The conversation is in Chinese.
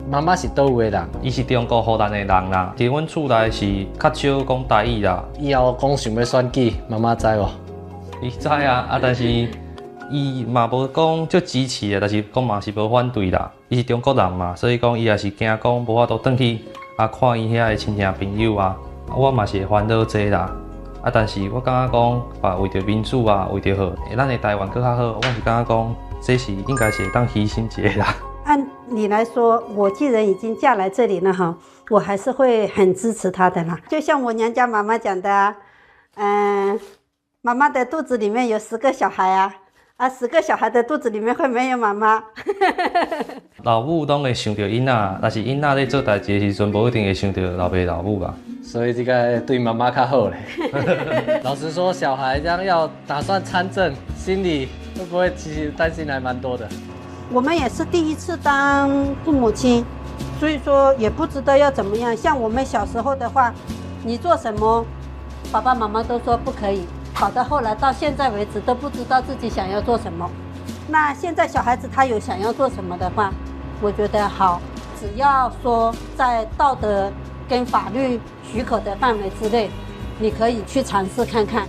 妈妈是倒位人？伊是中国荷兰的人啦，伫阮厝内是较少讲台语啦。以后讲想要选举，妈妈知无？伊知啊，但是伊嘛无讲足支持的，但是讲嘛是无反对啦。伊是中国人嘛，所以讲伊也是惊讲无法度转去看伊遐的亲戚朋友啊。我嘛是会烦恼这啦。但是我感觉讲，为着民主啊，为着好，咱的台湾更较好，我是感觉讲，这是应该是会当牺牲一个啦。按理来说，我既然已经嫁来这里了哈，我还是会很支持她的啦。就像我娘家妈妈讲的啊，妈妈的肚子里面有10个小孩啊，10个小孩的肚子里面会没有妈妈。老母拢会想到囡仔，但是囡仔咧做代志的时阵，无一定会想到老爸老母吧。所以这个对妈妈较好嘞。老实说，小孩这样要打算参政，心里会不会其实担心还蛮多的？我们也是第一次当父母亲，所以说也不知道要怎么样。像我们小时候的话，你做什么，爸爸妈妈都说不可以，搞到后来到现在为止都不知道自己想要做什么。那现在小孩子他有想要做什么的话，我觉得好，只要说在道德跟法律许可的范围之内，你可以去尝试看看。